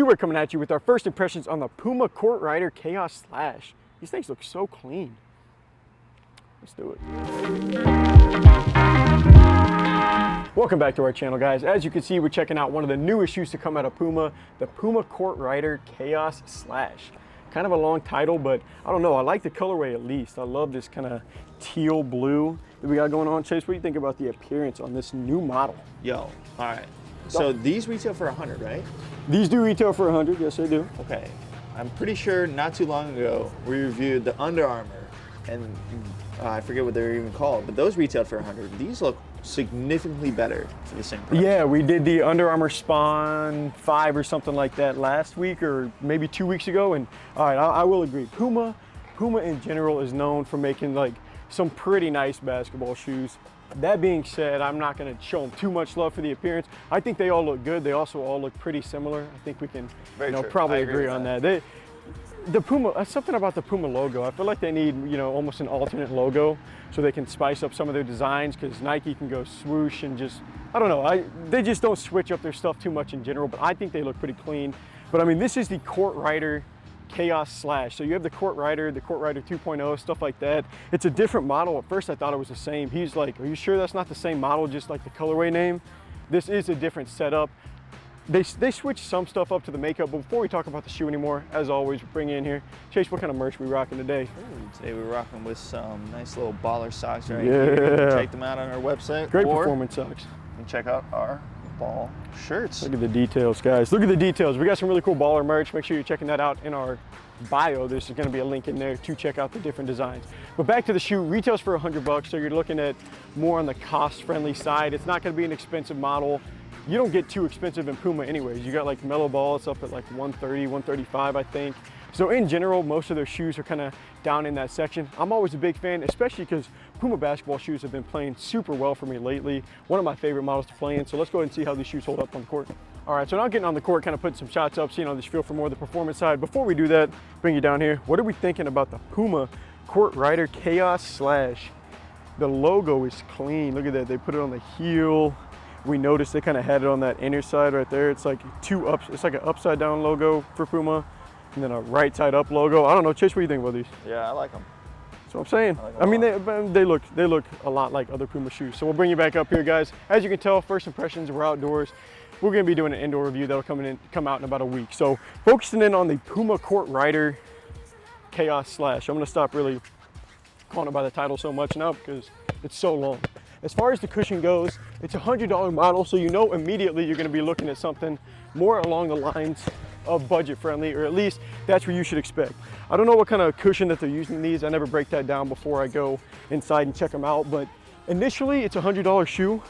We're coming at you with our first impressions on the Puma Court Rider Chaos Slash. These things look so clean. Let's do it. Welcome back to our channel, guys. As you can see, we're checking out one of the newest shoes to come out of Puma, the Puma Court Rider Chaos Slash. Kind of a long title, but I don't know, I like the colorway at least. I love this kind of teal blue that we got going on. Chase, what do you think about the appearance on this new model? Yo, all right. So these retail for 100, right? These do retail for 100, yes they do. Okay, I'm pretty sure not too long ago we reviewed the Under Armour, and I forget what they're even called, but those retailed for 100. These look significantly better for the same price. Yeah, we did the Under Armour Spawn 5 or something like that last week or maybe 2 weeks ago, and all right, I will agree. Puma in general is known for making like some pretty nice basketball shoes. That being said, I'm not going to show them too much love for the appearance. I think they all look good. They also all look pretty similar. I think we can probably agree on that. The Puma, something about the Puma logo, I feel like they need, almost an alternate logo so they can spice up some of their designs, because Nike can go swoosh and just, I don't know, they just don't switch up their stuff too much in general, but I think they look pretty clean. But I mean, this is the Court Rider Chaos Slash. So you have the Court Rider 2.0, stuff like that. It's a different model. At first I thought it was the same. He's like, are you sure that's not the same model, just like the colorway name? This is a different setup. They switched some stuff up to the makeup, but before we talk about the shoe anymore, as always, we bring in here. Chase, what kind of merch we rocking today? Ooh, today we're rocking with some nice little baller socks right here. Check them out on our website. Great performance socks. And check out our ball shirts. Look at the details, guys. Look at the details. We got some really cool baller merch. Make sure you're checking that out in our bio. There's going to be a link in there to check out the different designs. But back to the shoe, retails for 100 bucks. So you're looking at more on the cost-friendly side. It's not going to be an expensive model. You don't get too expensive in Puma anyways. You got like Mellow Ball, it's up at like 130, 135, I think. So in general, most of their shoes are kind of down in that section. I'm always a big fan, especially because Puma basketball shoes have been playing super well for me lately. One of my favorite models to play in. So let's go ahead and see how these shoes hold up on the court. All right, so now getting on the court, kind of putting some shots up, seeing how this feel for more of the performance side. Before we do that, bring you down here. What are we thinking about the Puma Court Rider Chaos Slash? The logo is clean. Look at that, they put it on the heel. We noticed they kind of had it on that inner side right there. It's like it's like an upside down logo for Puma, and then a right side up logo. I don't know, Chase, what do you think about these? Yeah, I like them. That's what I'm saying. I mean, they look a lot like other Puma shoes. So we'll bring you back up here, guys. As you can tell, first impressions, we're outdoors. We're gonna be doing an indoor review that'll come out in about a week. So focusing in on the Puma Court Rider Chaos Slash. I'm gonna stop really calling it by the title so much now because it's so long. As far as the cushion goes, it's a $100 model, so you know immediately you're gonna be looking at something more along the lines of budget friendly, or at least that's what you should expect. I don't know what kind of cushion that they're using in these. I never break that down before I go inside and check them out, but initially it's a $100 shoe.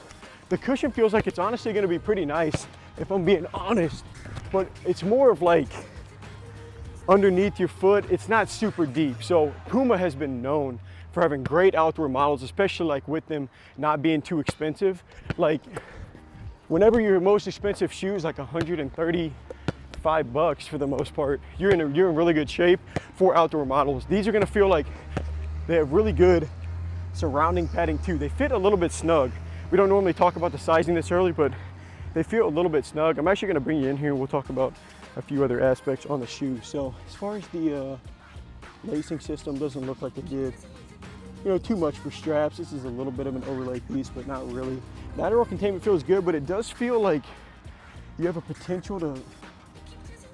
The cushion feels like it's honestly gonna be pretty nice, if I'm being honest, but it's more of like underneath your foot. It's not super deep. So Puma has been known for having great outdoor models, especially like with them not being too expensive. Like whenever your most expensive shoe is like 135 bucks for the most part, you're in really good shape for outdoor models. These are gonna feel like they have really good surrounding padding too. They fit a little bit snug. We don't normally talk about the sizing this early, but they feel a little bit snug. I'm actually gonna bring you in here and we'll talk about a few other aspects on the shoe. So as far as the lacing system, doesn't look like it did too much for straps. This is a little bit of an overlay piece, but not really. Lateral containment feels good, but it does feel like you have a potential to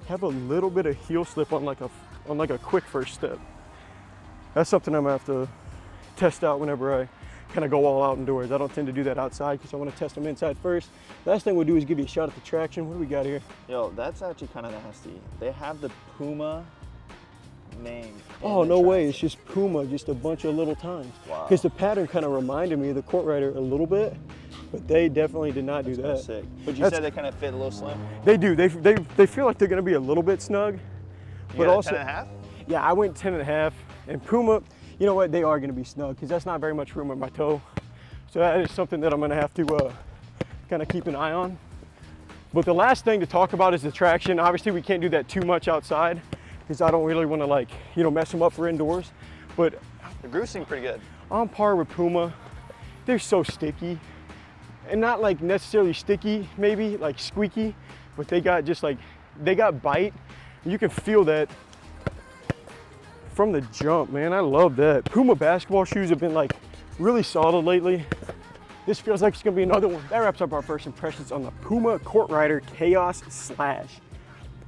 have a little bit of heel slip on like a quick first step. That's something I'm gonna have to test out whenever I kind of go all out indoors. I don't tend to do that outside because I want to test them inside first. Last thing we'll do is give you a shot at the traction. What do we got here? Yo, that's actually kind of nasty. They have the Puma name. Oh, no way. It's just Puma, just a bunch of little times. Wow. Because the pattern kind of reminded me of the Court Rider a little bit, but they definitely did not do that. Sick. But you said they kind of fit a little slim? They do. They feel like they're going to be a little bit snug. But also 10.5? Yeah, I went 10.5. And Puma, you know what? They are going to be snug because that's not very much room with my toe. So that is something that I'm going to have to kind of keep an eye on. But the last thing to talk about is the traction. Obviously, we can't do that too much outside because I don't really want to mess them up for indoors. But the grooves seem pretty good. On par with Puma. They're so sticky. And not like necessarily sticky, maybe like squeaky, but they got just like they got bite. You can feel that from the jump, man. I love that. Puma basketball shoes have been like really solid lately. This feels like it's gonna be another one. That wraps up our first impressions on the Puma Court Rider Chaos Slash.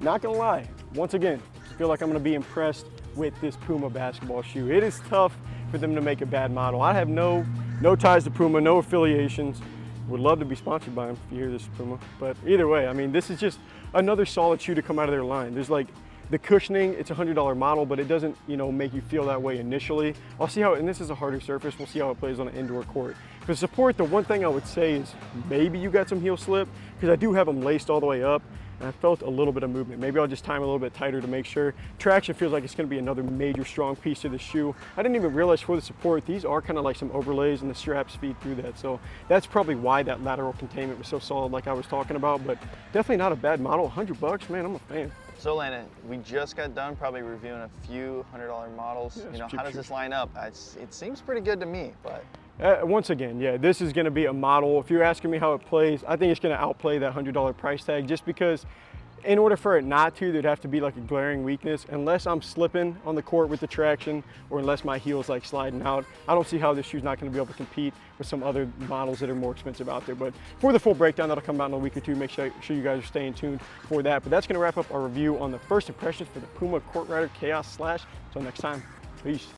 Not gonna lie, once again, I feel like I'm gonna be impressed with this Puma basketball shoe. It is tough for them to make a bad model. I have no ties to Puma, no affiliations. Would love to be sponsored by them if you hear this, Puma. But either way, I mean, this is just another solid shoe to come out of their line. There's like the cushioning, it's a $100 model, but it doesn't, you know, make you feel that way initially. I'll see how, and this is a harder surface, we'll see how it plays on an indoor court. For support, the one thing I would say is maybe you got some heel slip, because I do have them laced all the way up, and I felt a little bit of movement. Maybe I'll just time a little bit tighter to make sure. Traction feels like it's gonna be another major strong piece to the shoe. I didn't even realize for the support, these are kind of like some overlays and the straps feed through that. So that's probably why that lateral containment was so solid like I was talking about, but definitely not a bad model. $100, man, I'm a fan. So Landon, we just got done probably reviewing a few $100 models. Yeah, you know, cheap how does shoe. this line up? It seems pretty good to me, but. Once again, yeah, this is gonna be a model. If you're asking me how it plays, I think it's gonna outplay that $100 price tag, just because in order for it not to, there'd have to be like a glaring weakness. Unless I'm slipping on the court with the traction, or unless my heel's like sliding out, I don't see how this shoe's not gonna be able to compete with some other models that are more expensive out there. But for the full breakdown, that'll come out in a week or two. Make sure you guys are staying tuned for that. But that's gonna wrap up our review on the first impressions for the Puma Court Rider Chaos Slash. Until next time, peace.